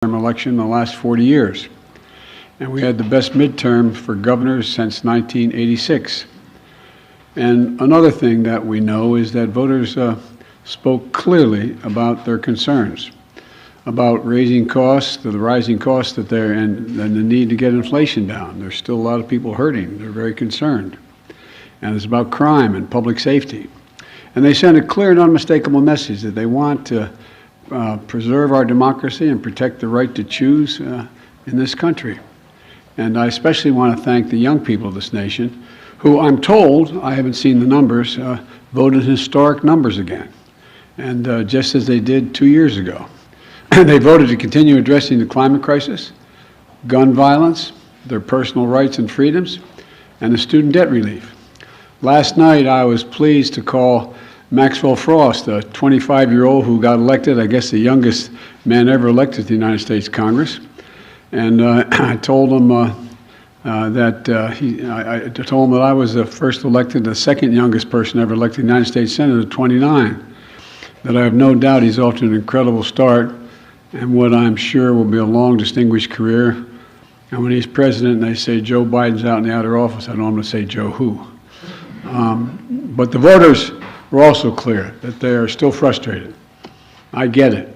election in the last 40 years. And we had the best midterm for governors since 1986. And another thing that we know is that voters spoke clearly about their concerns, about raising costs, the rising costs that they're in, and the need to get inflation down. There's still a lot of people hurting. They're very concerned. And it's about crime and public safety. And they sent a clear and unmistakable message that they want to preserve our democracy and protect the right to choose in this country. And I especially want to thank the young people of this nation who, I'm told, I haven't seen the numbers, voted historic numbers again, and just as they did 2 years ago. They voted to continue addressing the climate crisis, gun violence, their personal rights and freedoms, and the student debt relief. Last night, I was pleased to call Maxwell Frost, a 25-year-old who got elected, I guess the youngest man ever elected to the United States Congress. And I told him I told him that I was the first elected, the second youngest person ever elected to the United States Senate at 29. That I have no doubt he's off to an incredible start and what I'm sure will be a long, distinguished career. And when he's president and they say Joe Biden's out in the outer office, I know I'm going to say Joe who. But the voters were also clear that they are still frustrated. I get it.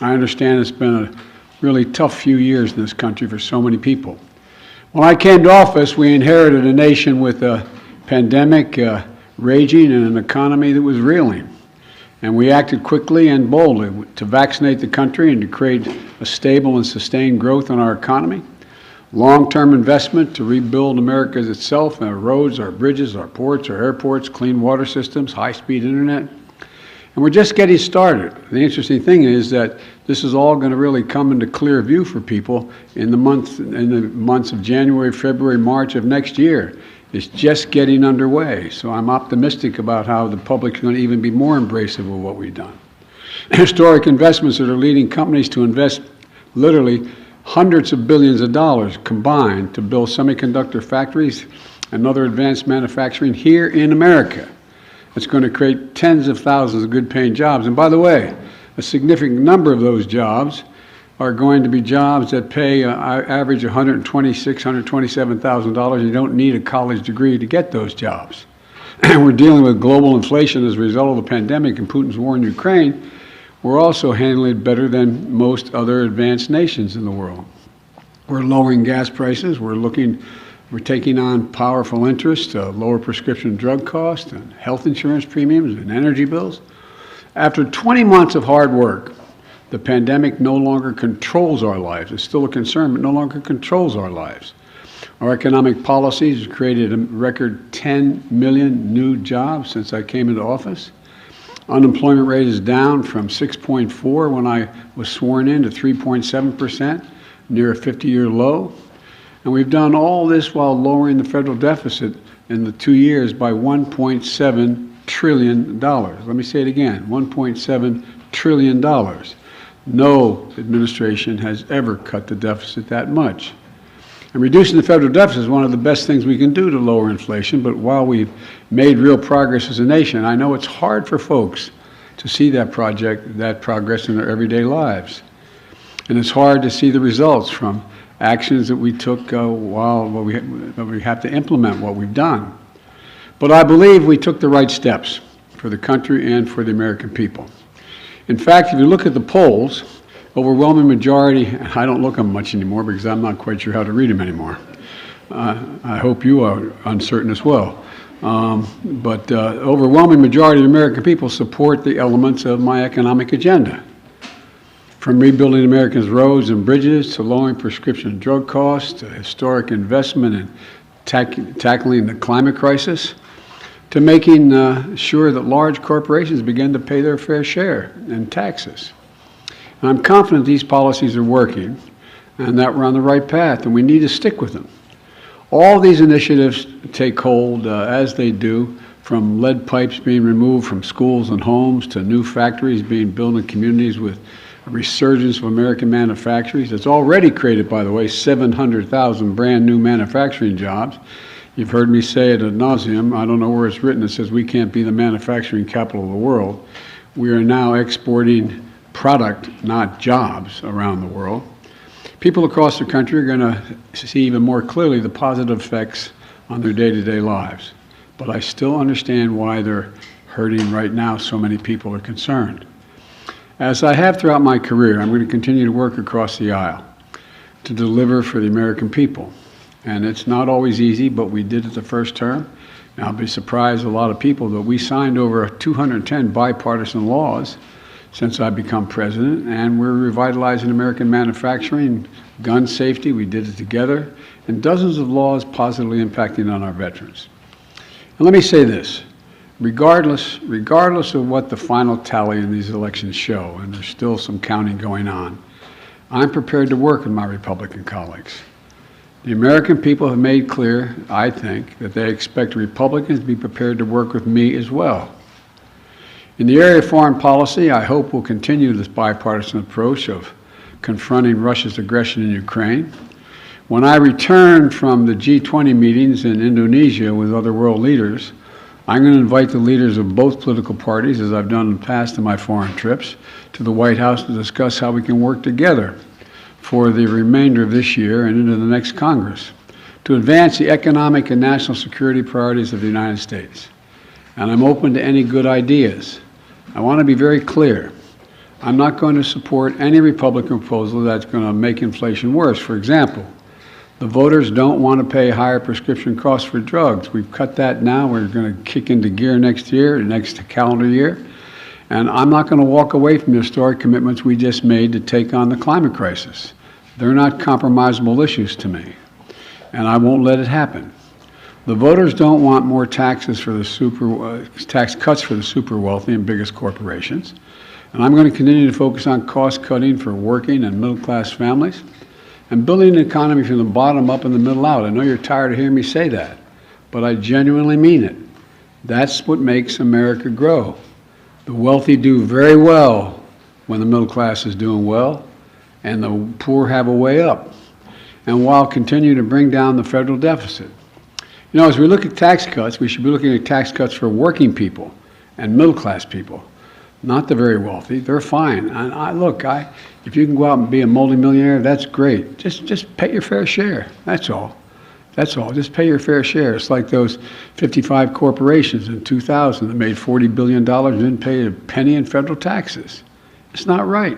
I understand it's been a really tough few years in this country for so many people. When I came to office, we inherited a nation with a pandemic raging and an economy that was reeling. And we acted quickly and boldly to vaccinate the country and to create a stable and sustained growth in our economy. Long-term investment to rebuild America itself, our roads, our bridges, our ports, our airports, clean water systems, high-speed internet. And we're just getting started. The interesting thing is that this is all going to really come into clear view for people in the months of January, February, March of next year. It's just getting underway. So I'm optimistic about how the public is going to even be more embracive of what we've done. Historic investments that are leading companies to invest literally hundreds of billions of dollars combined to build semiconductor factories and other advanced manufacturing here in America. It's going to create tens of thousands of good-paying jobs. And by the way, a significant number of those jobs are going to be jobs that pay average $126,000, $127,000. You don't need a college degree to get those jobs. We're dealing with global inflation as a result of the pandemic and Putin's war in Ukraine. We're also handling it better than most other advanced nations in the world. We're lowering gas prices. We're taking on powerful interests to lower prescription drug costs and health insurance premiums and energy bills. After 20 months of hard work, the pandemic no longer controls our lives. It's still a concern, but no longer controls our lives. Our economic policies have created a record 10 million new jobs since I came into office. Unemployment rate is down from 6.4 when I was sworn in to 3.7%, near a 50-year low. And we've done all this while lowering the federal deficit in the 2 years by $1.7 trillion. Let me say it again, $1.7 trillion. No administration has ever cut the deficit that much. And reducing the federal deficit is one of the best things we can do to lower inflation, but while we've made real progress as a nation, I know it's hard for folks to see that progress in their everyday lives. And it's hard to see the results from actions that we took while we have to implement what we've done. But I believe we took the right steps for the country and for the American people. In fact, if you look at the polls, overwhelming majority, I don't look at them much anymore because I'm not quite sure how to read them anymore. I hope you are uncertain as well. But overwhelming majority of American people support the elements of my economic agenda. From rebuilding America's roads and bridges to lowering prescription drug costs to historic investment in tackling the climate crisis to making sure that large corporations begin to pay their fair share in taxes. And I'm confident these policies are working and that we're on the right path, and we need to stick with them. All these initiatives take hold as they do, from lead pipes being removed from schools and homes to new factories being built in communities with a resurgence of American manufacturers. That's already created, by the way, 700,000 brand new manufacturing jobs. You've heard me say it ad nauseum. I don't know where it's written. It says we can't be the manufacturing capital of the world. We are now exporting product, not jobs, around the world, people across the country are going to see even more clearly the positive effects on their day-to-day lives. But I still understand why they're hurting right now. So many people are concerned. As I have throughout my career, I'm going to continue to work across the aisle to deliver for the American people. And it's not always easy, but we did it the first term. And I'll be surprised a lot of people that we signed over 210 bipartisan laws since I've become president, and we're revitalizing American manufacturing, gun safety, we did it together, and dozens of laws positively impacting on our veterans. And let me say this, regardless of what the final tally in these elections show, and there's still some counting going on, I'm prepared to work with my Republican colleagues. The American people have made clear, I think, that they expect Republicans to be prepared to work with me as well. In the area of foreign policy, I hope we'll continue this bipartisan approach of confronting Russia's aggression in Ukraine. When I return from the G20 meetings in Indonesia with other world leaders, I'm going to invite the leaders of both political parties, as I've done in the past in my foreign trips, to the White House to discuss how we can work together for the remainder of this year and into the next Congress to advance the economic and national security priorities of the United States. And I'm open to any good ideas. I want to be very clear. I'm not going to support any Republican proposal that's going to make inflation worse. For example, the voters don't want to pay higher prescription costs for drugs. We've cut that now. We're going to kick into gear next year, next calendar year. And I'm not going to walk away from the historic commitments we just made to take on the climate crisis. They're not compromisable issues to me, and I won't let it happen. The voters don't want more taxes for the tax cuts for the super wealthy and biggest corporations. And I'm going to continue to focus on cost cutting for working and middle class families and building an economy from the bottom up and the middle out. I know you're tired of hearing me say that, but I genuinely mean it. That's what makes America grow. The wealthy do very well when the middle class is doing well, and the poor have a way up. And while continuing to bring down the federal deficit. You know, as we look at tax cuts, we should be looking at tax cuts for working people and middle-class people, not the very wealthy. They're fine. And if you can go out and be a multimillionaire, that's great. Just pay your fair share. That's all. That's all. Just pay your fair share. It's like those 55 corporations in 2000 that made $40 billion and didn't pay a penny in federal taxes. It's not right.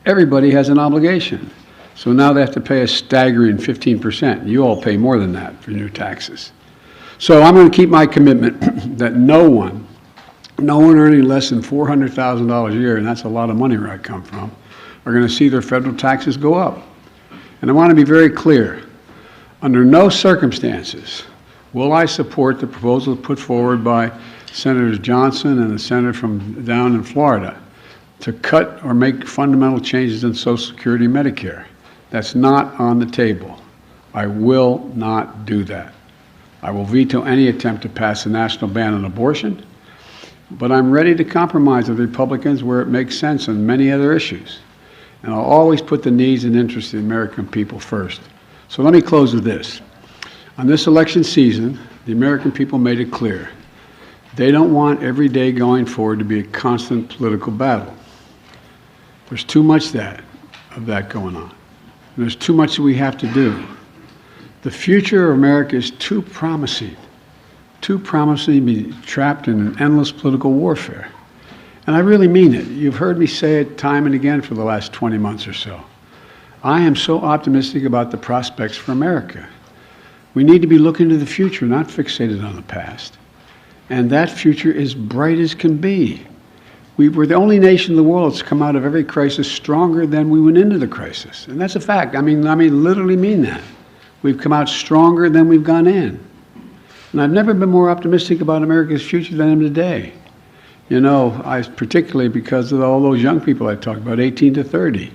Everybody has an obligation. So now they have to pay a staggering 15%. You all pay more than that for your taxes. So I'm going to keep my commitment that no one earning less than $400,000 a year, and that's a lot of money where I come from, are going to see their federal taxes go up. And I want to be very clear. Under no circumstances will I support the proposal put forward by Senators Johnson and the senator from down in Florida to cut or make fundamental changes in Social Security and Medicare. That's not on the table. I will not do that. I will veto any attempt to pass a national ban on abortion, but I'm ready to compromise with Republicans where it makes sense on many other issues. And I'll always put the needs and interests of the American people first. So let me close with this. On this election season, the American people made it clear. They don't want every day going forward to be a constant political battle. There's too much of that going on. And there's too much that we have to do. The future of America is too promising to be trapped in an endless political warfare. And I really mean it. You've heard me say it time and again for the last 20 months or so. I am so optimistic about the prospects for America. We need to be looking to the future, not fixated on the past. And that future is bright as can be. We're the only nation in the world that's come out of every crisis stronger than we went into the crisis. And that's a fact. I mean, literally mean that. We've come out stronger than we've gone in. And I've never been more optimistic about America's future than I am today. You know, particularly because of all those young people I talked about, 18 to 30.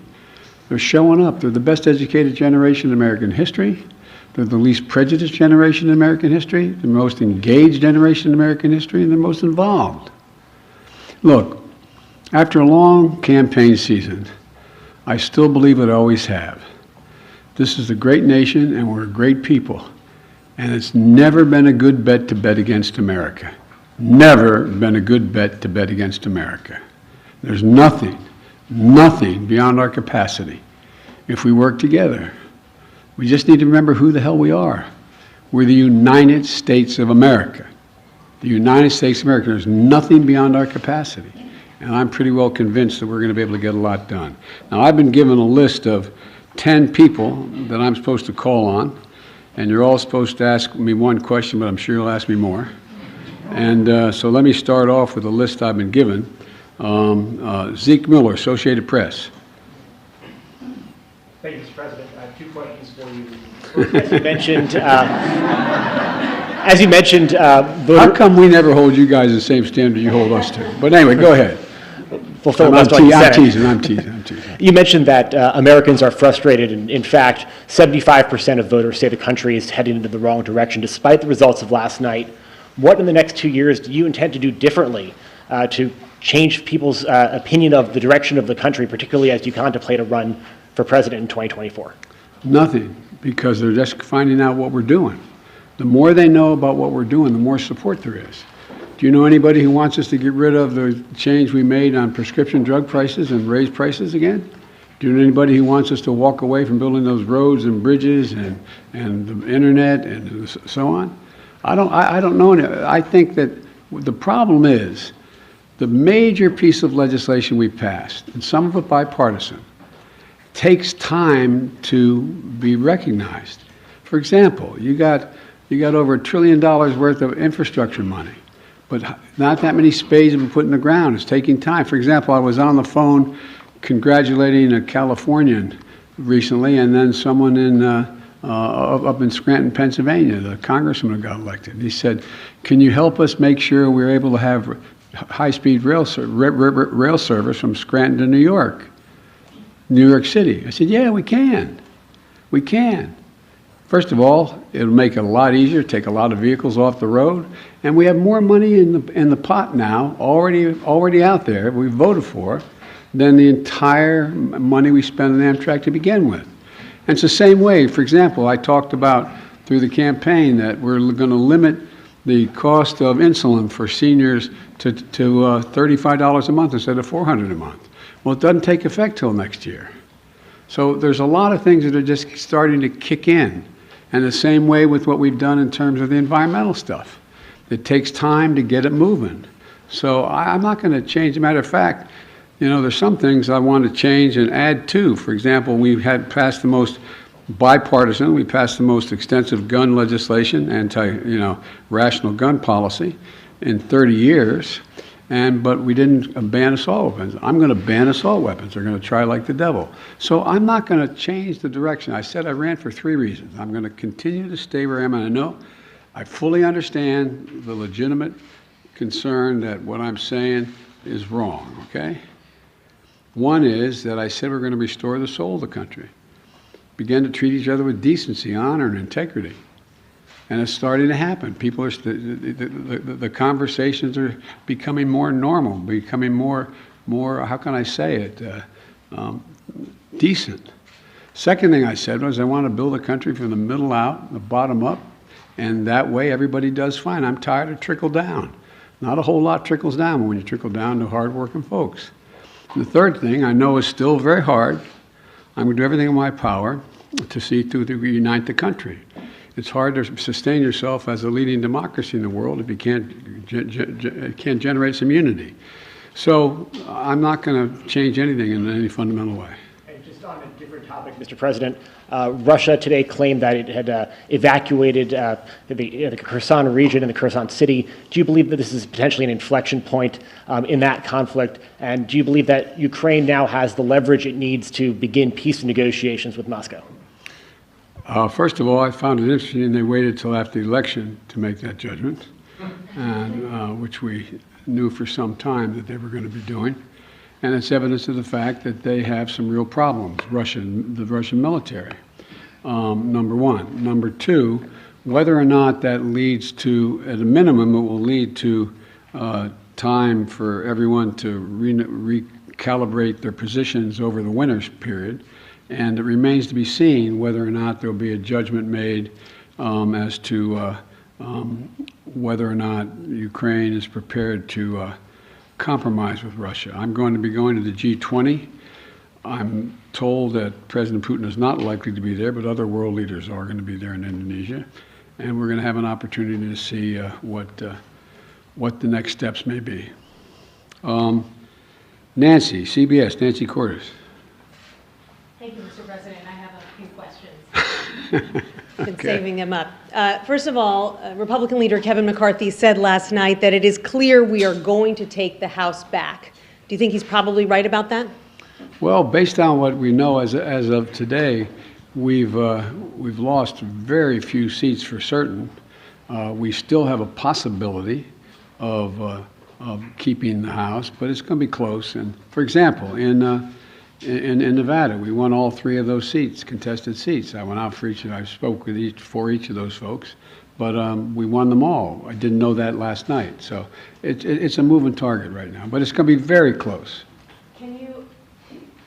They're showing up. They're the best educated generation in American history. They're the least prejudiced generation in American history, the most engaged generation in American history, and the most involved. Look, after a long campaign season, I still believe what I always have. This is a great nation, and we're a great people. And it's never been a good bet to bet against America. Never been a good bet to bet against America. There's nothing Nothing beyond our capacity if we work together. We just need to remember who the hell we are. We're the United States of America. The United States of America. There's nothing beyond our capacity. And I'm pretty well convinced that we're going to be able to get a lot done. Now, I've been given a list of 10 people that I'm supposed to call on, and you're all supposed to ask me one question, but I'm sure you'll ask me more. And so let me start off with a list I've been given. Zeke Miller, Associated Press. Thank you, Mr. President. I have 2 questions for you. First, as you mentioned, How come we never hold you guys the same standard you hold us to? But anyway, go ahead. I'm teasing. You mentioned that Americans are frustrated, and in fact, 75% of voters say the country is heading into the wrong direction. Despite the results of last night, what in the next 2 years do you intend to do differently to change people's opinion of the direction of the country, particularly as you contemplate a run for president in 2024? Nothing, because they're just finding out what we're doing. The more they know about what we're doing, the more support there is. Do you know anybody who wants us to get rid of the change we made on prescription drug prices and raise prices again? Do you know anybody who wants us to walk away from building those roads and bridges and the internet and so on? I don't know any. I think that the problem is the major piece of legislation we passed, and some of it bipartisan, takes time to be recognized. For example, you got over $1 trillion worth of infrastructure money, but not that many spades have been put in the ground. It's taking time. For example, I was on the phone congratulating a Californian recently, and then someone up in Scranton, Pennsylvania, the congressman who got elected. He said, "Can you help us make sure we're able to have high-speed rail service from Scranton to New York City?" I said, "Yeah, we can. We can. First of all, it'll make it a lot easier, take a lot of vehicles off the road, and we have more money in the pot now, already out there, we voted for, than the entire money we spent on Amtrak to begin with." And it's the same way. For example, I talked about through the campaign that we're going to limit the cost of insulin for seniors to $35 a month instead of $400 a month. Well, it doesn't take effect till next year. So there's a lot of things that are just starting to kick in. And the same way with what we've done in terms of the environmental stuff. It takes time to get it moving. So I'm not going to change. As a matter of fact, you know, there's some things I want to change and add to. For example, we had passed the most bipartisan, we passed the most extensive gun legislation, rational gun policy in 30 years. But we didn't ban assault weapons. I'm going to ban assault weapons. They're going to try like the devil. So I'm not going to change the direction. I said I ran for 3 reasons. I'm going to continue to stay where I am, and I know I fully understand the legitimate concern that what I'm saying is wrong, okay? One is that I said we're going to restore the soul of the country, begin to treat each other with decency, honor, and integrity. And it's starting to happen. People are, the conversations are becoming more normal, becoming more, how can I say it, decent. Second thing I said was I want to build a country from the middle out, the bottom up, and that way everybody does fine. I'm tired of trickle down. Not a whole lot trickles down when you trickle down to hardworking folks. And the third thing I know is still very hard. I'm going to do everything in my power to see to unite the country. It's hard to sustain yourself as a leading democracy in the world if you can't generate some unity. So I'm not going to change anything in any fundamental way. And just on a different topic, Mr. President, Russia today claimed that it had evacuated the Kherson region and the Kherson city. Do you believe that this is potentially an inflection point in that conflict? And do you believe that Ukraine now has the leverage it needs to begin peace negotiations with Moscow? First of all, I found it interesting they waited till after the election to make that judgment, and which we knew for some time that they were going to be doing. And it's evidence of the fact that they have some real problems, the Russian military, number one. Number two, whether or not that leads to, at a minimum, it will lead to time for everyone to recalibrate their positions over the winter period. And it remains to be seen whether or not there will be a judgment made as to whether or not Ukraine is prepared to compromise with Russia. I'm going to be going to the G20 I'm told that President Putin is not likely to be there, but other world leaders are going to be there in Indonesia. And we're going to have an opportunity to see what the next steps may be. Nancy, CBS, Nancy Cordes. Thank you, Mr. President. I have a few questions. Been saving them up. First of all, Republican leader Kevin McCarthy said last night that it is clear we are going to take the House back. Do you think he's probably right about that? Well, based on what we know as of today, we've lost very few seats for certain. We still have a possibility of keeping the House, but it's going to be close. And for example, in Nevada, we won all 3 of those seats, contested seats. I went out for each, and I spoke with for each of those folks, but we won them all. I didn't know that last night, so it's a moving target right now, but it's going to be very close.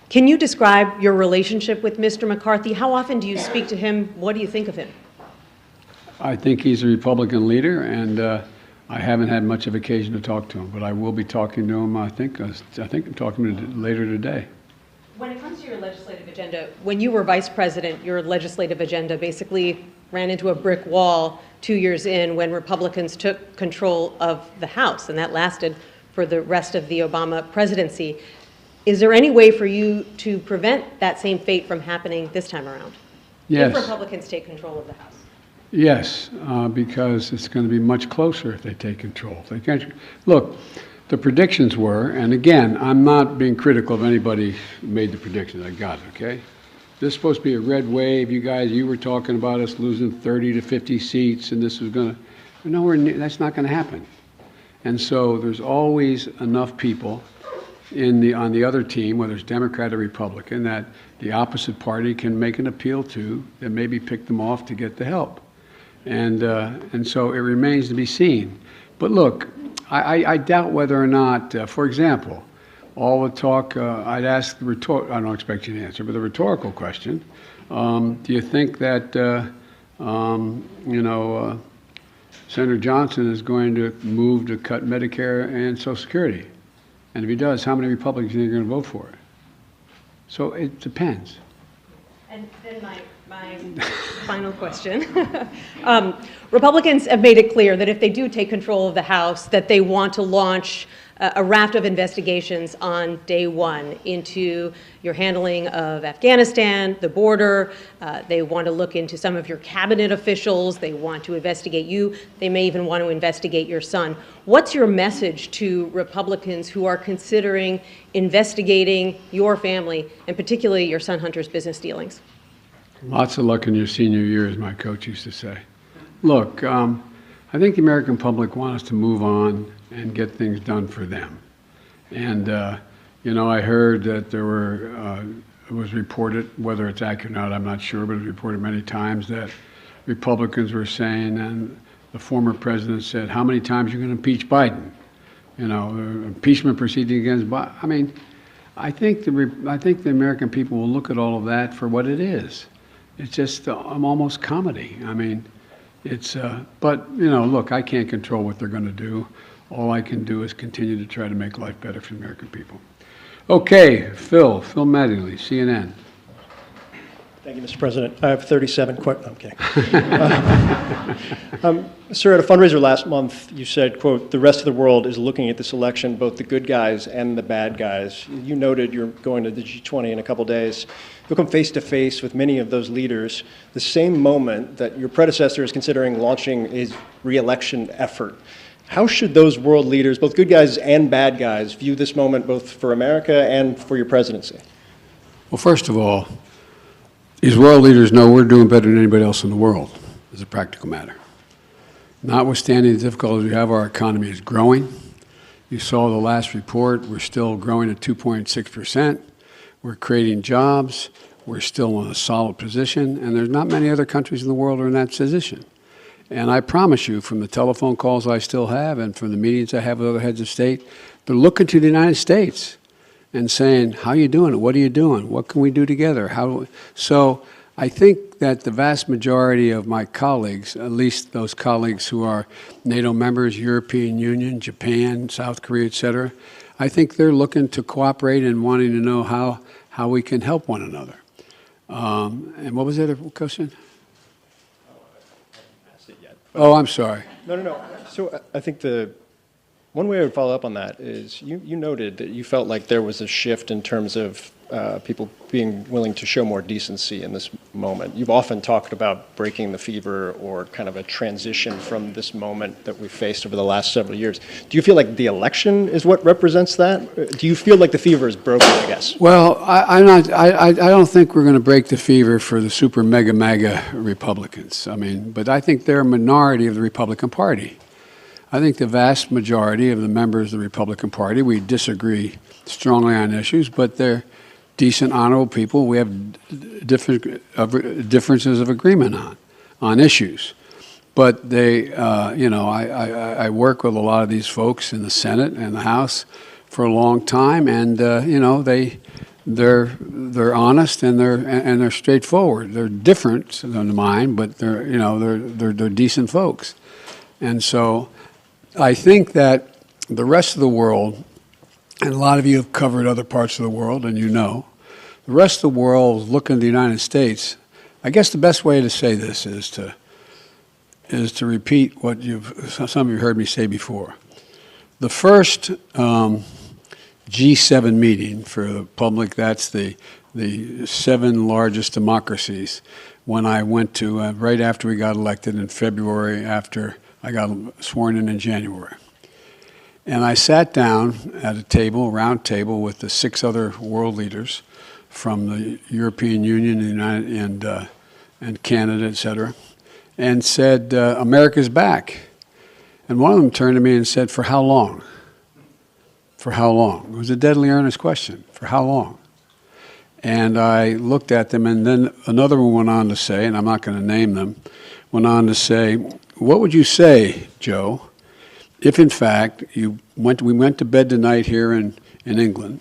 Can you describe your relationship with Mr. McCarthy? How often do you speak to him? What do you think of him? I think he's a Republican leader, and I haven't had much of occasion to talk to him, but I will be talking to him. I think I'm talking to him later today. When it comes to your legislative agenda, when you were vice president, your legislative agenda basically ran into a brick wall 2 years in when Republicans took control of the House, and that lasted for the rest of the Obama presidency. Is there any way for you to prevent that same fate from happening this time around? Yes. If Republicans take control of the House? Yes, because it's going to be much closer if they take control. They can't, look, the predictions were, and again, I'm not being critical of anybody who made the predictions. I got it, okay? This is supposed to be a red wave. You were talking about us losing 30 to 50 seats, and this was going to, nowhere near, that's not going to happen. And so there's always enough people on the other team, whether it's Democrat or Republican, that the opposite party can make an appeal to and maybe pick them off to get the help. And so it remains to be seen. But look, I doubt whether or not, for example, all the talk, I'd ask I don't expect you to answer, but the rhetorical question, do you think that, Senator Johnson is going to move to cut Medicare and Social Security? And if he does, how many Republicans are going to vote for it? So it depends. And then my final question. Republicans have made it clear that if they do take control of the House, that they want to launch a raft of investigations on day one into your handling of Afghanistan, the border. They want to look into some of your cabinet officials. They want to investigate you. They may even want to investigate your son. What's your message to Republicans who are considering investigating your family, and particularly your son Hunter's business dealings? Lots of luck in your senior year, as my coach used to say. Look, I think the American public want us to move on and get things done for them. And, I heard that it was reported, whether it's accurate or not, I'm not sure, but it was reported many times that Republicans were saying, and the former president said, how many times are you going to impeach Biden? Impeachment proceeding against Biden. I mean, I think the American people will look at all of that for what it is. It's just almost comedy. I mean, but look, I can't control what they're going to do. All I can do is continue to try to make life better for the American people. Okay, Phil Mattingly, CNN. Thank you, Mr. President. I have 37 questions. I'm kidding. Sir, at a fundraiser last month, you said, quote, the rest of the world is looking at this election, both the good guys and the bad guys. You noted you're going to the G20 in a couple days. You'll come face to face with many of those leaders the same moment that your predecessor is considering launching his re-election effort. How should those world leaders, both good guys and bad guys, view this moment both for America and for your presidency? Well, first of all, these world leaders know we're doing better than anybody else in the world, as a practical matter. Notwithstanding the difficulties we have, our economy is growing. You saw the last report, we're still growing at 2.6%. We're creating jobs, we're still in a solid position, and there's not many other countries in the world that are in that position. And I promise you, from the telephone calls I still have and from the meetings I have with other heads of state, they're looking to the United States and saying, how are you doing it? What are you doing? What can we do together? So I think that the vast majority of my colleagues, at least those colleagues who are NATO members, European Union, Japan, South Korea, et cetera, I think they're looking to cooperate and wanting to know how how we can help one another. And what was the other question? Oh, I'm sorry. No. So I think one way I would follow up on that is you noted that you felt like there was a shift in terms of people being willing to show more decency in this moment. You've often talked about breaking the fever or kind of a transition from this moment that we've faced over the last several years. Do you feel like the election is what represents that? Do you feel like the fever is broken, I guess? Well, I don't think we're going to break the fever for the super mega MAGA Republicans. I mean, but I think they're a minority of the Republican Party. I think the vast majority of the members of the Republican Party, we disagree strongly on issues, but they're decent, honorable people. We have differences of agreement on issues. But they, I work with a lot of these folks in the Senate and the House for a long time, and they're honest and they're straightforward. They're different than mine, but they're decent folks. And so I think that the rest of the world, and a lot of you have covered other parts of the world, and the rest of the world is looking at the United States. I guess the best way to say this is to repeat what some of you heard me say before. The first G7 meeting for the public, that's the 7 largest democracies, when I went to right after we got elected in February, after I got sworn in January. And I sat down at a round table with the 6 other world leaders from the European Union and Canada, et cetera, and said, America's back. And one of them turned to me and said, for how long? For how long? It was a deadly earnest question. For how long? And I looked at them, and then another one went on to say, and I'm not going to name them, went on to say, what would you say, Joe, if in fact we went to bed tonight here in England,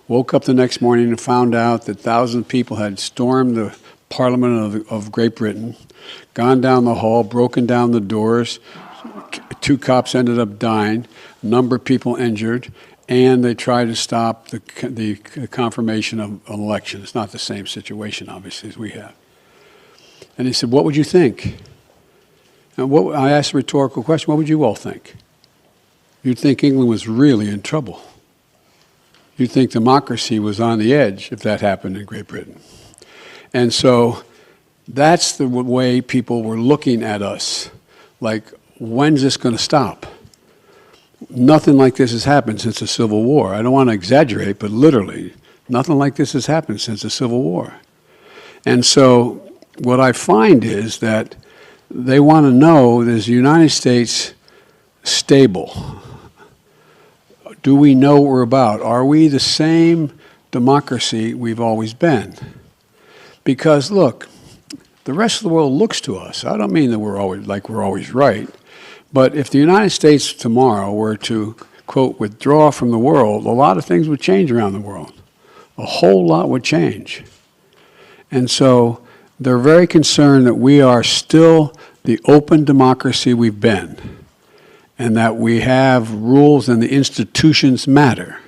woke up the next morning and found out that thousands of people had stormed the Parliament of Great Britain, gone down the hall, broken down the doors, 2 cops ended up dying, a number of people injured, and they tried to stop the confirmation of an election. It's not the same situation, obviously, as we have. And he said, what would you think? And I asked a rhetorical question, what would you all think? You'd think England was really in trouble. You'd think democracy was on the edge if that happened in Great Britain. And so that's the way people were looking at us, like, when's this going to stop? Nothing like this has happened since the Civil War. I don't want to exaggerate, but literally, nothing like this has happened since the Civil War. And so what I find is that they want to know, is the United States stable? Do we know what we're about? Are we the same democracy we've always been? Because, look, the rest of the world looks to us. I don't mean that we're always right. But if the United States tomorrow were to, quote, withdraw from the world, a lot of things would change around the world. A whole lot would change. And so they're very concerned that we are still the open democracy we've been, and that we have rules and the institutions matter.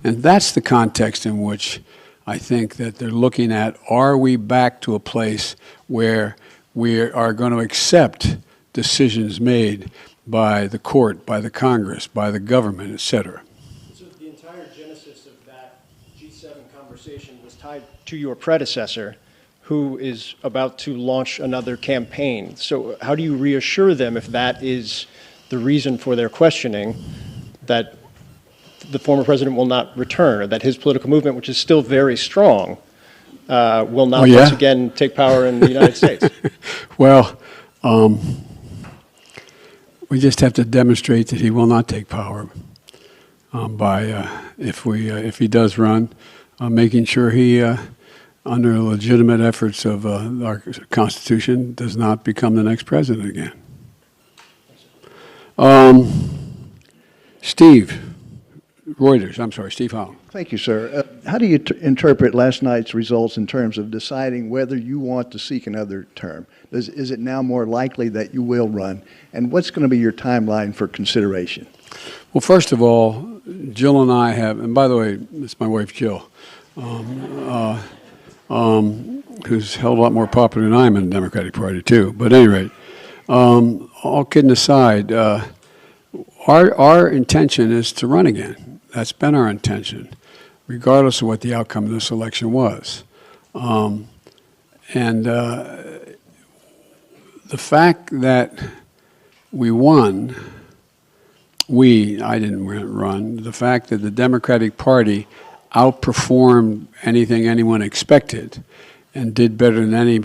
And that's the context in which I think that they're looking at, are we back to a place where we are going to accept decisions made by the court, by the Congress, by the government, et cetera? So the entire genesis of that G7 conversation was tied to your predecessor, who is about to launch another campaign. So how do you reassure them, if that is the reason for their questioning, that the former president will not return, or that his political movement, which is still very strong, will not once again take power in the United States? Well, we just have to demonstrate that he will not take power if he does run, making sure he, under legitimate efforts of our Constitution, does not become the next president again. Steve Holland. Thank you, sir. How do you interpret last night's results in terms of deciding whether you want to seek another term? Is it now more likely that you will run? And what's going to be your timeline for consideration? Well, first of all, Jill and I have, and by the way, it's my wife Jill, who's held a lot more popular than I am in the Democratic Party, too. But at any rate, all kidding aside, our intention is to run again. That's been our intention, regardless of what the outcome of this election was. The fact that we won, I didn't run, the fact that the Democratic Party outperformed anything anyone expected and did better than any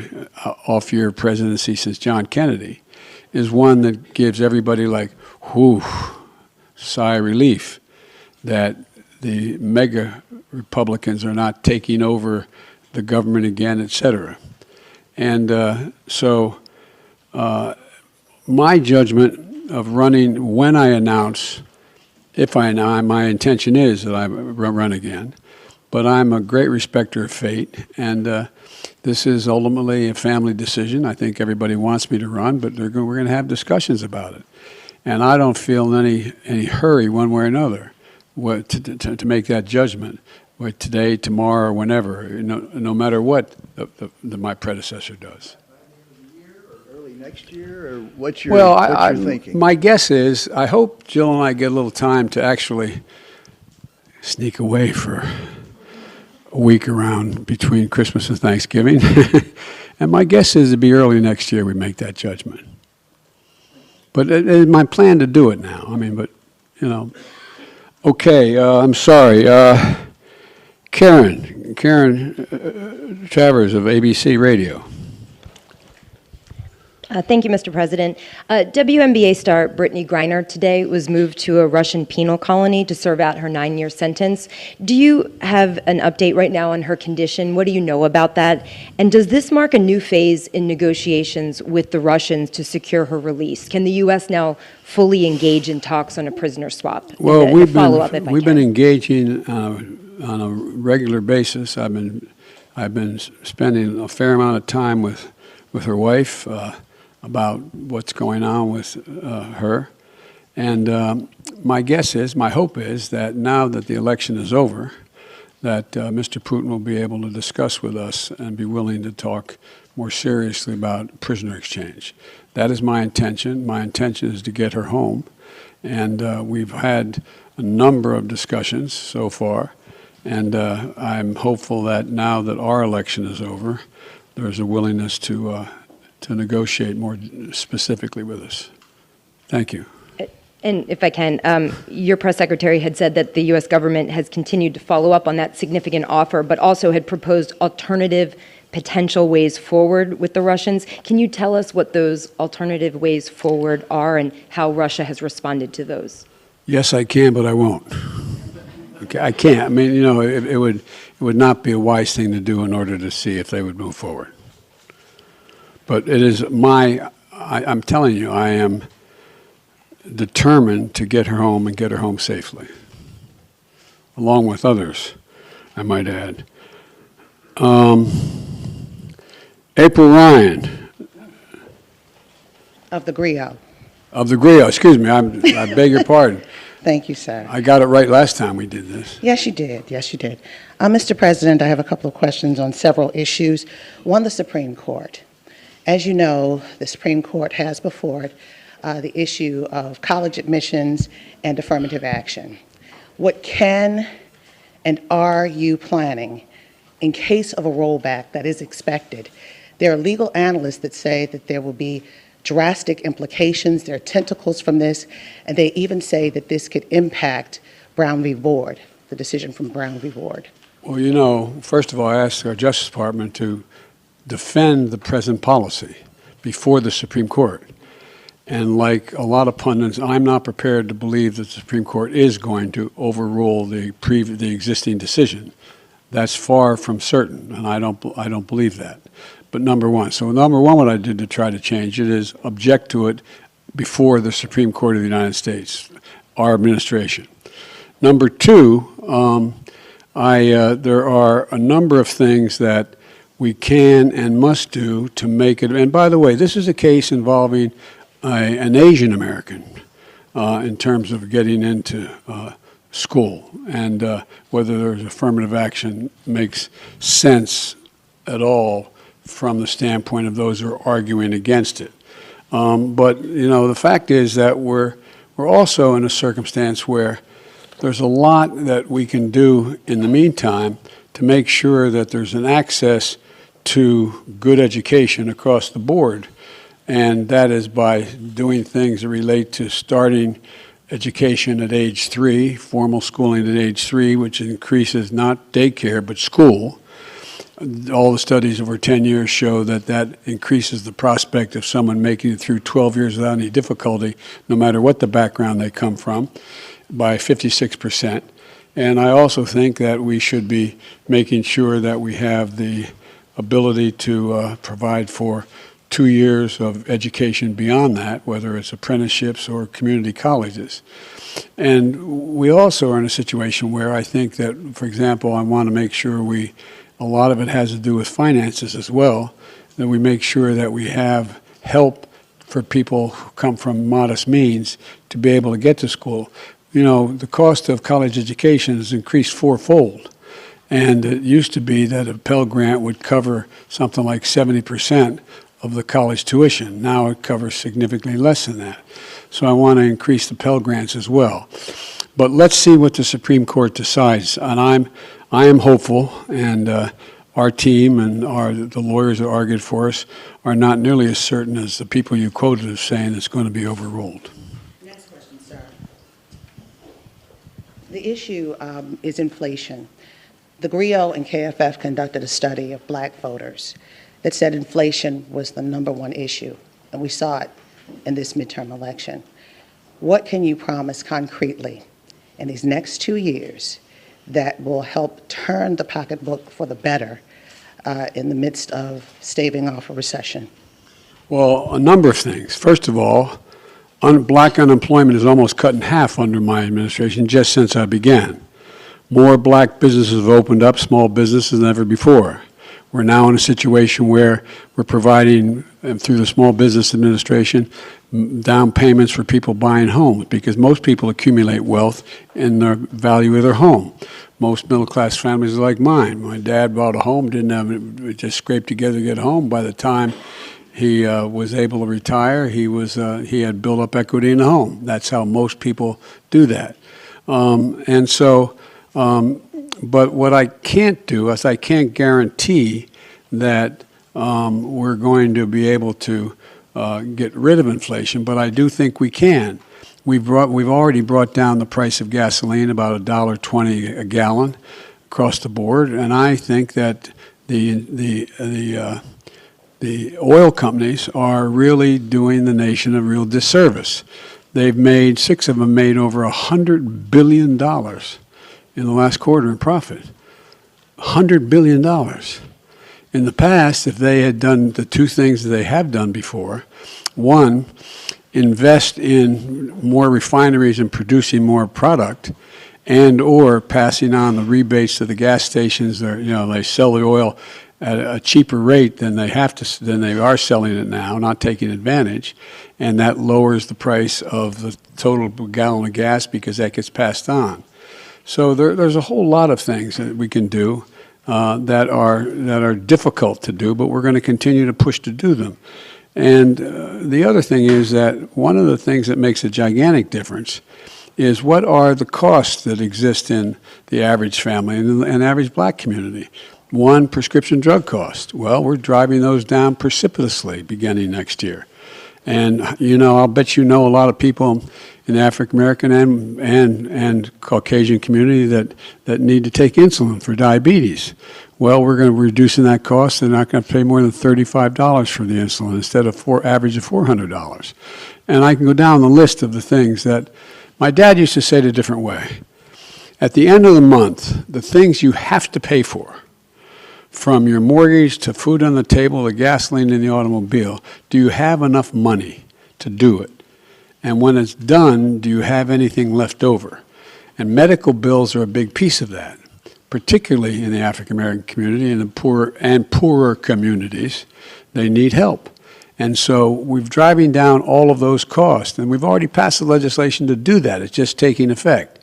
off-year presidency since John Kennedy is one that gives everybody like, whew, sigh of relief that the mega Republicans are not taking over the government again, et cetera. And so my judgment of running when I announce, my intention is that I run again, but I'm a great respecter of fate, and this is ultimately a family decision. I think everybody wants me to run, but we're going to have discussions about it. And I don't feel in any hurry one way or another to make that judgment, today, tomorrow, or whenever, no matter what my predecessor does. Early next year, or what's your thinking? My guess is, I hope Jill and I get a little time to actually sneak away for a week around between Christmas and Thanksgiving. And my guess is it'll be early next year we make that judgment. But it's my plan to do it now. Okay, I'm sorry. Karen Travers of ABC Radio. Thank you, Mr. President. WNBA star Brittany Griner today was moved to a Russian penal colony to serve out her 9-year sentence. Do you have an update right now on her condition? What do you know about that? And does this mark a new phase in negotiations with the Russians to secure her release? Can the U.S. now fully engage in talks on a prisoner swap? Well, we've been engaging on a regular basis. I've been spending a fair amount of time with her wife about what's going on with her. And my hope is that now that the election is over, that Mr. Putin will be able to discuss with us and be willing to talk more seriously about prisoner exchange. That is my intention. My intention is to get her home. And we've had a number of discussions so far. And I'm hopeful that now that our election is over, there's a willingness to negotiate more specifically with us. Thank you. And if I can, your press secretary had said that the U.S. government has continued to follow up on that significant offer, but also had proposed alternative potential ways forward with the Russians. Can you tell us what those alternative ways forward are and how Russia has responded to those? Yes, I can, but I won't. Okay, I can't. It would not be a wise thing to do in order to see if they would move forward. But it is I'm telling you, I am determined to get her home and get her home safely, along with others, I might add. April Ryan. Of the GRIO. Of the GRIO, excuse me, I beg your pardon. Thank you, sir. I got it right last time we did this. Yes, you did. Yes, you did. Mr. President, I have a couple of questions on several issues. One, the Supreme Court. As you know, the Supreme Court has before it the issue of college admissions and affirmative action. What can and are you planning in case of a rollback that is expected? There are legal analysts that say that there will be drastic implications, there are tentacles from this, and they even say that this could impact Brown v. Board, the decision from Brown v. Board. Well, first of all, I asked our Justice Department to defend the present policy before the Supreme Court. And like a lot of pundits, I'm not prepared to believe that the Supreme Court is going to overrule the existing decision. That's far from certain, and I don't believe that. But number one, what I did to try to change it is object to it before the Supreme Court of the United States, our administration. Number two, there are a number of things that we can and must do to make it. And by the way, this is a case involving an Asian American in terms of getting into school, and whether there's affirmative action makes sense at all from the standpoint of those who are arguing against it. But, you know, the fact is that we're also in a circumstance where there's a lot that we can do in the meantime to make sure that there's an access to good education across the board. And that is by doing things that relate to starting education at age 3, formal schooling at age 3, which increases not daycare but school. All the studies over 10 years show that that increases the prospect of someone making it through 12 years without any difficulty, no matter what the background they come from, by 56%. And I also think that we should be making sure that we have the ability to provide for 2 years of education beyond that, whether it's apprenticeships or community colleges. And we also are in a situation where I think that, for example, I want to make sure a lot of it has to do with finances as well, that we make sure that we have help for people who come from modest means to be able to get to school. You know, the cost of college education has increased fourfold. And it used to be that a Pell Grant would cover something like 70% of the college tuition. Now it covers significantly less than that. So I want to increase the Pell Grants as well. But let's see what the Supreme Court decides. And I am hopeful, and our team and the lawyers that argued for us are not nearly as certain as the people you quoted as saying it's going to be overruled. Next question, sir. The issue is inflation. The GRIO and KFF conducted a study of black voters that said inflation was the #1 issue, and we saw it in this midterm election. What can you promise concretely in these next 2 years that will help turn the pocketbook for the better in the midst of staving off a recession? Well, a number of things. First of all, black unemployment is almost cut in half under my administration just since I began. More black businesses have opened up, small businesses, than ever before. We're now in a situation where we're providing, through the Small Business Administration, down payments for people buying homes, because most people accumulate wealth in the value of their home. Most middle-class families are like mine. My dad bought a home, didn't have it, just scraped together to get a home. By the time he was able to retire, he had built up equity in the home. That's how most people do that. But what I can't do is I can't guarantee that we're going to be able to get rid of inflation, but I do think we can. We've already brought down the price of gasoline about $1.20 a gallon across the board, and I think that the oil companies are really doing the nation a real disservice. Six of them made over $100 billion in the last quarter in profit. $100 billion. In the past, if they had done the two things that they have done before, one, invest in more refineries and producing more product, and or passing on the rebates to the gas stations. They sell the oil at a cheaper rate than they are selling it now, not taking advantage, and that lowers the price of the total gallon of gas because that gets passed on. So there's a whole lot of things that we can do that are difficult to do, but we're going to continue to push to do them. And the other thing is that one of the things that makes a gigantic difference is what are the costs that exist in the average family and average black community. One, prescription drug cost. Well, we're driving those down precipitously beginning next year. And, I'll bet a lot of people in the African American and Caucasian community that need to take insulin for diabetes. Well, we're going to be reducing that cost. They're not going to pay more than $35 for the insulin instead of average of $400. And I can go down the list of the things that my dad used to say it a different way. At the end of the month, the things you have to pay for, from your mortgage to food on the table to gasoline in the automobile, do you have enough money to do it? And when it's done, do you have anything left over? And medical bills are a big piece of that, particularly in the African American community and the poorer communities. They need help. And so we're driving down all of those costs, and we've already passed the legislation to do that. It's just taking effect.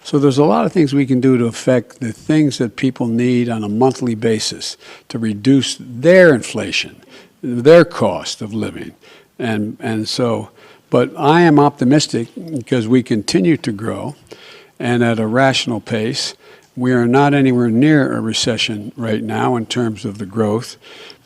So there's a lot of things we can do to affect the things that people need on a monthly basis to reduce their inflation, their cost of living. And so, but I am optimistic because we continue to grow and at a rational pace. We are not anywhere near a recession right now in terms of the growth,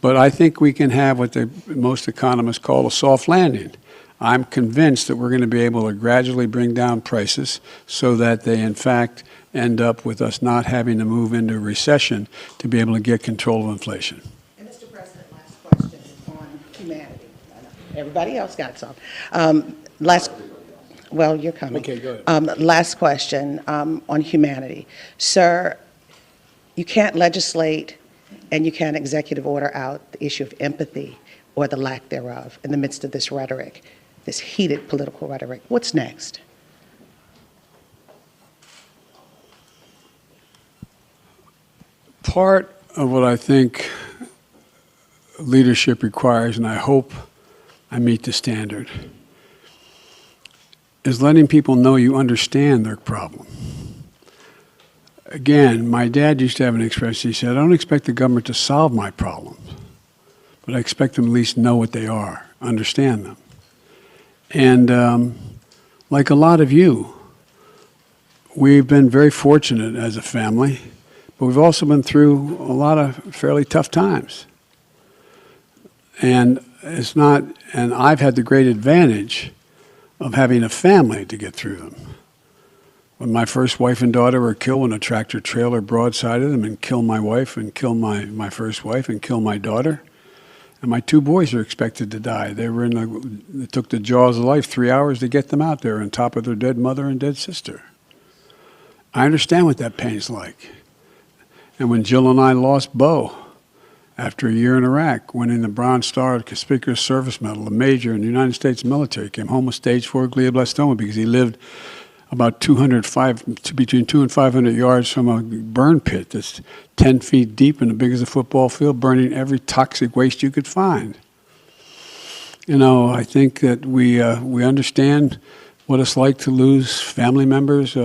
but I think we can have what most economists call a soft landing. I'm convinced that we're going to be able to gradually bring down prices so that they, in fact, end up with us not having to move into a recession to be able to get control of inflation. And Mr. President, last question on humanity. Everybody else got some. Well, you're coming. Okay, go ahead. Last question on humanity. Sir, you can't legislate and you can't executive order out the issue of empathy or the lack thereof in the midst of this rhetoric, this heated political rhetoric. What's next? Part of what I think leadership requires, and I hope I meet the standard, is letting people know you understand their problem. Again, my dad used to have an expression. He said, I don't expect the government to solve my problems, but I expect them at least know what they are, understand them. And like a lot of you, we've been very fortunate as a family, but we've also been through a lot of fairly tough times. And I've had the great advantage of having a family to get through them. When my first wife and daughter were killed when a tractor trailer broadsided them and killed my wife and killed my first wife and killed my daughter, and my two boys were expected to die. It took the jaws of life 3 hours to get them out there on top of their dead mother and dead sister. I understand what that pain's like. And when Jill and I lost Bo after a year in Iraq, winning the Bronze Star Conspicuous Service Medal, a major in the United States military, came home with stage 4 glioblastoma because he lived about between 200 and 500 yards from a burn pit that's 10 feet deep and as big as a football field, burning every toxic waste you could find. You know, I think that we understand what it's like to lose family members,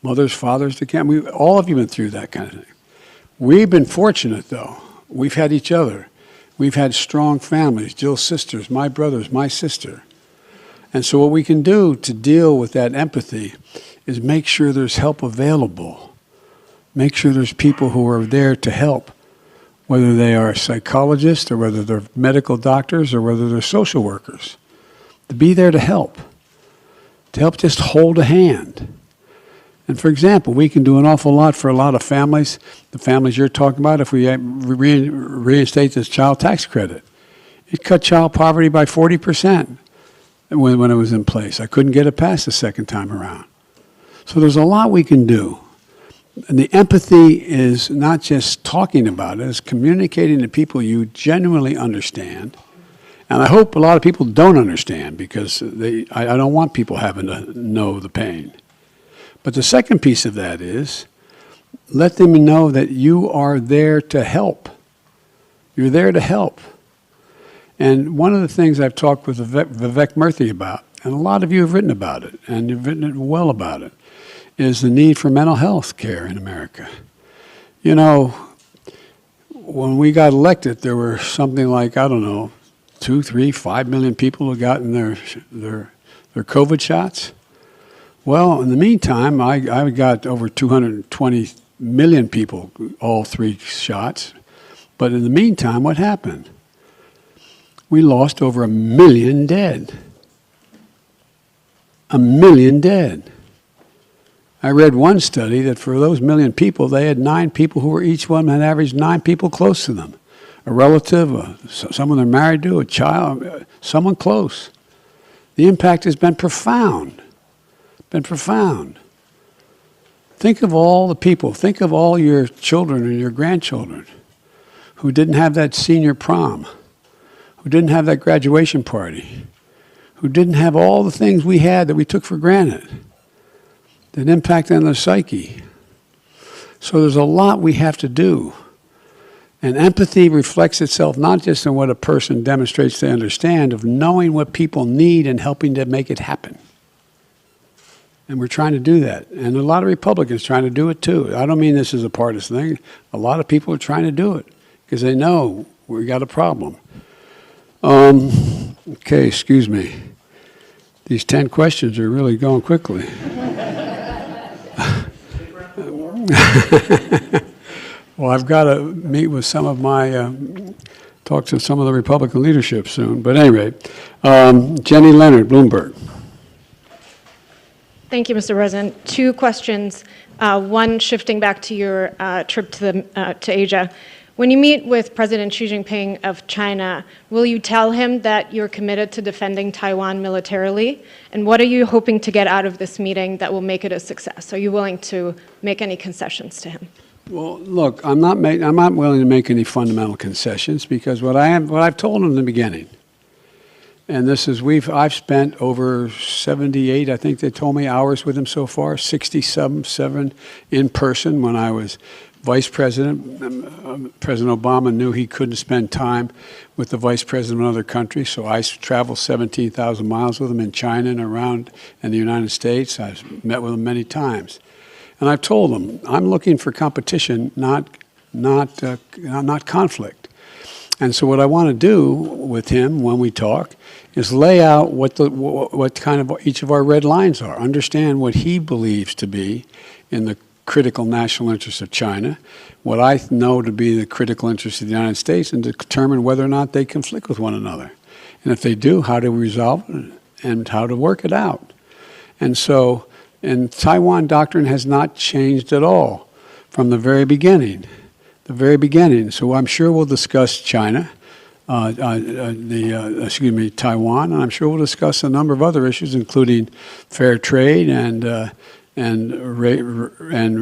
mothers, fathers to cancer. All of you been through that kind of thing. We've been fortunate, though. We've had each other. We've had strong families, Jill's sisters, my brothers, my sister. And so what we can do to deal with that empathy is make sure there's help available. Make sure there's people who are there to help, whether they are psychologists or whether they're medical doctors or whether they're social workers, to be there to help just hold a hand. And for example, we can do an awful lot for a lot of families, the families you're talking about, if we reinstate this child tax credit. It cut child poverty by 40% when it was in place. I couldn't get it passed the second time around. So there's a lot we can do. And the empathy is not just talking about it, it's communicating to people you genuinely understand. And I hope a lot of people don't understand because I don't want people having to know the pain. But the second piece of that is let them know that you are there to help. You're there to help. And one of the things I've talked with Vivek Murthy about, and a lot of you have written about it, and you've written it well about it, is the need for mental health care in America. You know, when we got elected, there were something like, 2, 3, 5 million people who gotten their COVID shots. Well, in the meantime, I got over 220 million people, all 3 shots. But in the meantime, what happened? We lost over 1 million dead. 1 million dead. I read one study that for those 1 million people, they had 9 people who were each one had averaged 9 people close to them. A relative, someone they're married to, a child, someone close. The impact has been profound. Think of all the people, think of all your children and your grandchildren who didn't have that senior prom, who didn't have that graduation party, who didn't have all the things we had that we took for granted, that impact on their psyche. So there's a lot we have to do. And empathy reflects itself not just in what a person demonstrates they understand, of knowing what people need and helping to make it happen. And we're trying to do that. And a lot of Republicans trying to do it too. I don't mean this is a partisan thing. A lot of people are trying to do it because they know we got a problem. Okay, excuse me. These 10 questions are really going quickly. Well, I've got to meet with some of my, talk to some of the Republican leadership soon. But anyway, Jenny Leonard, Bloomberg. Thank you, Mr. President. Two questions. One, shifting back to your trip to Asia. When you meet with President Xi Jinping of China, will you tell him that you're committed to defending Taiwan militarily? And what are you hoping to get out of this meeting that will make it a success? Are you willing to make any concessions to him? Well, look, I'm not willing to make any fundamental concessions because what I've told him in the beginning, and this is I've spent over 78, I think they told me, hours with him so far, 67 in person when I was vice president. President Obama knew he couldn't spend time with the vice president of another country, so I traveled 17,000 miles with him in China and around in the United States. I've met with him many times. And I've told him, I'm looking for competition, not conflict. And so what I want to do with him when we talk is lay out what kind of each of our red lines are, understand what he believes to be in the critical national interests of China, what I know to be the critical interests of the United States, and determine whether or not they conflict with one another. And if they do, how to resolve it and how to work it out. And so, and Taiwan doctrine has not changed at all from the very beginning. So I'm sure we'll discuss China, Taiwan, and I'm sure we'll discuss a number of other issues, including fair trade and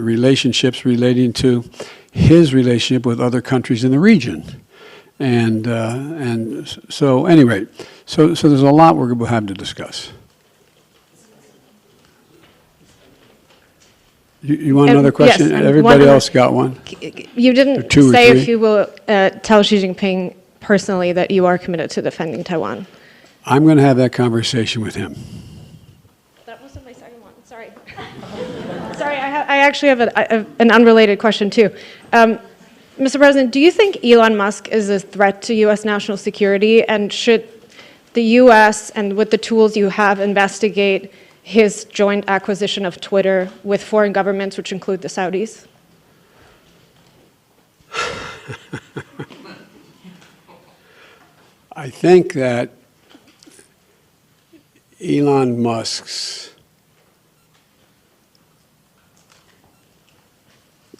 relationships relating to his relationship with other countries in the region. And so anyway, so there's a lot we're going to have to discuss. You want another question? Yes, Everybody else got one? You didn't Two or say three? if you will tell Xi Jinping personally that you are committed to defending Taiwan. I'm going to have that conversation with him. That wasn't my second one. Sorry. Sorry, I actually have an unrelated question too. Mr. President, do you think Elon Musk is a threat to U.S. national security, and should the U.S. and with the tools you have investigate his joint acquisition of Twitter with foreign governments, which include the Saudis? I think that Elon Musk's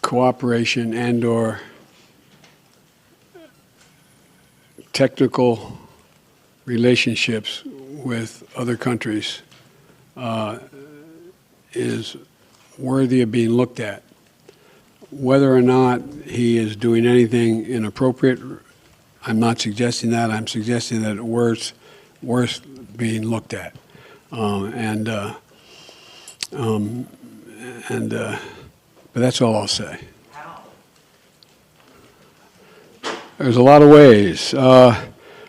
cooperation and/or technical relationships with other countries is worthy of being looked at. Whether or not he is doing anything inappropriate, I'm not suggesting that. I'm suggesting that it's worth being looked at. But that's all I'll say. There's a lot of ways. All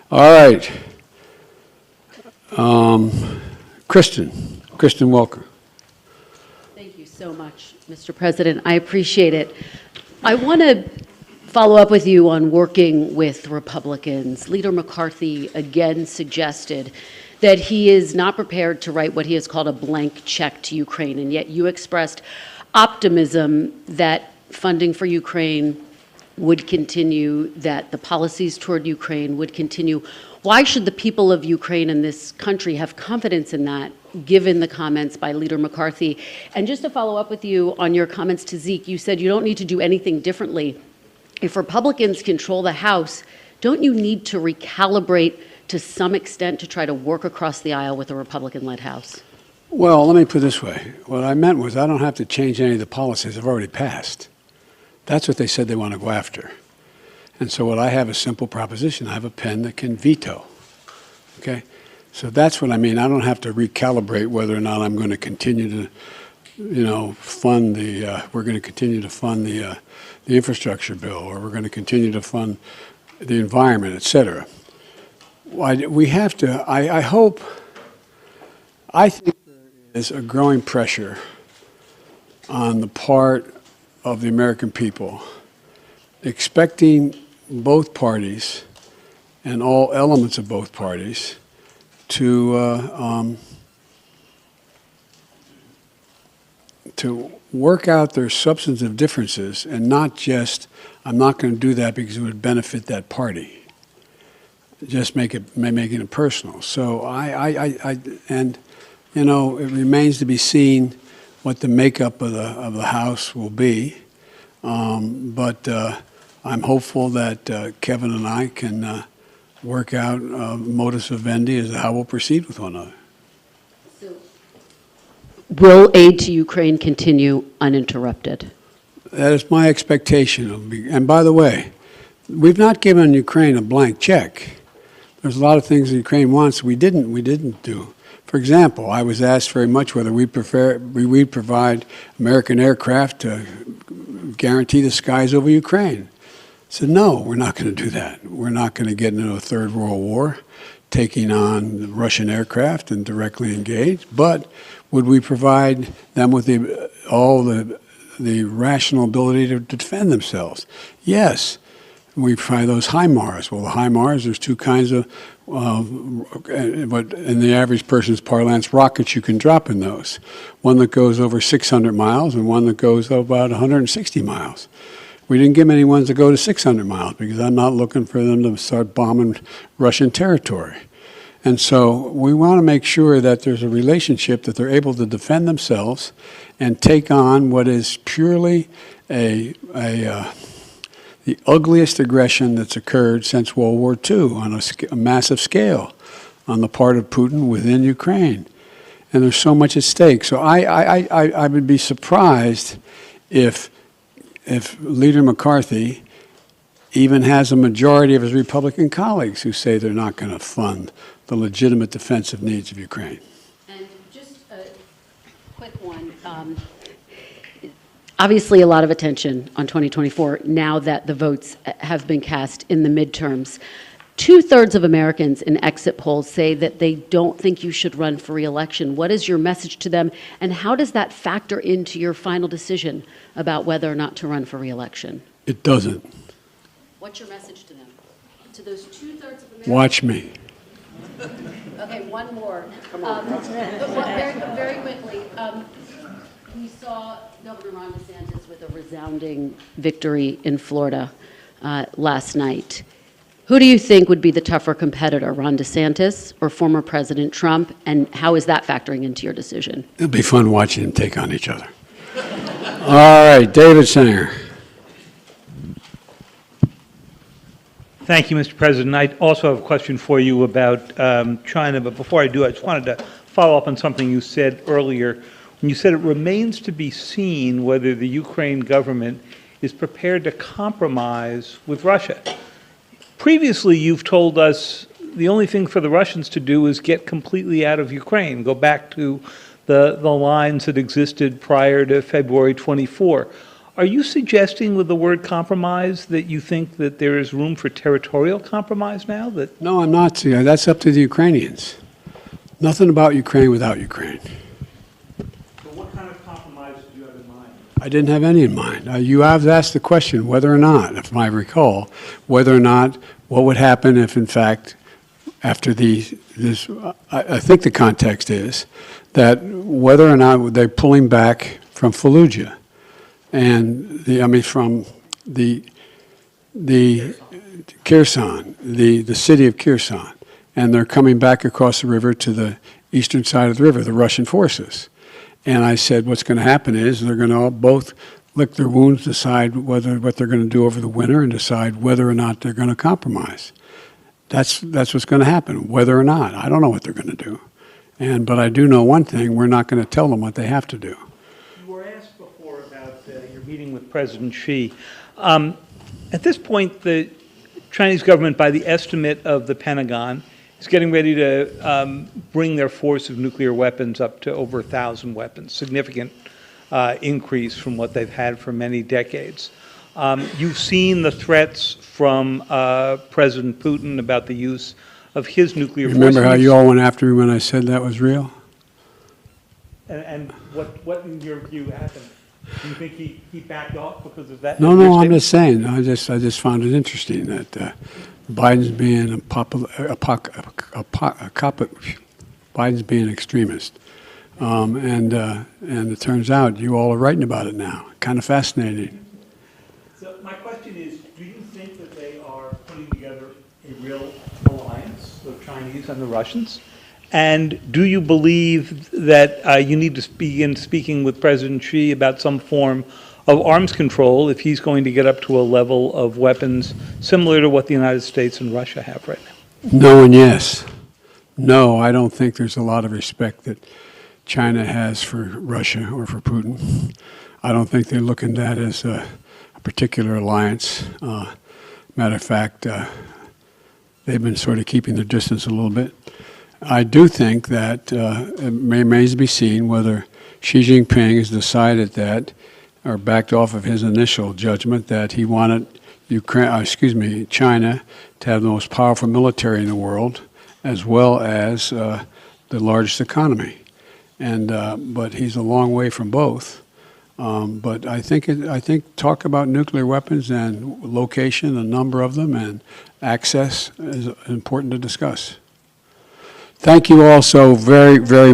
right. Kristen Welker. Thank you so much, Mr. President. I appreciate it. I want to follow up with you on working with Republicans. Leader McCarthy again suggested that he is not prepared to write what he has called a blank check to Ukraine, and yet you expressed optimism that funding for Ukraine would continue, that the policies toward Ukraine would continue. Why should the people of Ukraine and this country have confidence in that, given the comments by Leader McCarthy? And just to follow up with you on your comments to Zeke, you said you don't need to do anything differently. If Republicans control the House, don't you need to recalibrate to some extent to try to work across the aisle with a Republican-led House? Well, let me put it this way. What I meant was I don't have to change any of the policies I've already passed. That's what they said they want to go after. And so what I have is a simple proposition. I have a pen that can veto. Okay? So that's what I mean. I don't have to recalibrate whether or not I'm going to continue to, fund we're going to continue to fund the infrastructure bill, or we're going to continue to fund the environment, et cetera. We have to, I think there is a growing pressure on the part of the American people, expecting both parties and all elements of both parties to work out their substantive differences and not just, I'm not going to do that because it would benefit that party. Just making it personal. So and you know, it remains to be seen what the makeup of the House will be. But I'm hopeful that Kevin and I can work out modus vivendi as to how we'll proceed with one another. Will aid to Ukraine continue uninterrupted? That is my expectation. And by the way, we've not given Ukraine a blank check. There's a lot of things that Ukraine wants we didn't do. For example, I was asked very much whether we'd provide American aircraft to guarantee the skies over Ukraine. I said, no, we're not going to do that. We're not going to get into a third world war taking on Russian aircraft and directly engage. But would we provide them with all the rational ability to defend themselves? Yes. We try those HIMARS. Well, the HIMARS, there's two kinds of, what in the average person's parlance, rockets you can drop in those. One that goes over 600 miles and one that goes about 160 miles. We didn't give them any ones that go to 600 miles because I'm not looking for them to start bombing Russian territory. And so we want to make sure that there's a relationship that they're able to defend themselves and take on what is purely the ugliest aggression that's occurred since World War II on a massive scale on the part of Putin within Ukraine. And there's so much at stake. So I would be surprised if Leader McCarthy even has a majority of his Republican colleagues who say they're not going to fund the legitimate defensive needs of Ukraine. And just a quick one. Obviously, a lot of attention on 2024 now that the votes have been cast in the midterms. 2/3 of Americans in exit polls say that they don't think you should run for re-election. What is your message to them, and how does that factor into your final decision about whether or not to run for re-election? It doesn't. What's your message to them? To those 2/3 of Americans? Watch me. Okay, one more. Very quickly. We saw Governor Ron DeSantis with a resounding victory in Florida last night. Who do you think would be the tougher competitor, Ron DeSantis or former President Trump, and how is that factoring into your decision? It'll be fun watching them take on each other. All right, David Sanger. Thank you, Mr. President. I also have a question for you about China, but before I do, I just wanted to follow up on something you said earlier. When you said it remains to be seen whether the Ukraine government is prepared to compromise with Russia. Previously, you've told us the only thing for the Russians to do is get completely out of Ukraine, go back to the lines that existed prior to February 24. Are you suggesting with the word compromise that you think that there is room for territorial compromise now? No, I'm not. See, that's up to the Ukrainians. Nothing about Ukraine without Ukraine. So what kind of compromise do you have in mind? I didn't have any in mind. You have asked the question whether or not, if I recall, whether or not what would happen if, in fact, after this, I think the context is that whether or not they're pulling back from Fallujah and from the Kherson, the city of Kherson, and they're coming back across the river to the eastern side of the river, the Russian forces. And I said, what's going to happen is they're going to both lick their wounds, decide what they're going to do over the winter, and decide whether or not they're going to compromise. That's what's going to happen, whether or not. I don't know what they're going to do. But I do know one thing, we're not going to tell them what they have to do. You were asked before about your meeting with President Xi. At this point, the Chinese government, by the estimate of the Pentagon, is getting ready to bring their force of nuclear weapons up to over 1,000 weapons, significant increase from what they've had for many decades. You've seen the threats from President Putin about the use of his nuclear force. Remember how you all went after me when I said that was real? And what in your view happened? Do you think he backed off because of that? No, no, I'm just saying, I just found it interesting that Biden's being Biden's being an extremist. And it turns out you all are writing about it now. Kind of fascinating. So my question is, do you think that they are putting together a real alliance, the Chinese and the Russians? And do you believe that you need to begin speaking with President Xi about some form of arms control if he's going to get up to a level of weapons similar to what the United States and Russia have right now? No and yes. No, I don't think there's a lot of respect that China has for Russia or for Putin. I don't think they look at that as a particular alliance. Matter of fact, they've been sort of keeping their distance a little bit. I do think that it remains to be seen whether Xi Jinping has decided that, or backed off of his initial judgment that he wanted China to have the most powerful military in the world, as well as the largest economy. But he's a long way from both. But I think talk about nuclear weapons and location, a number of them, and access is important to discuss. Thank you all so very, very much.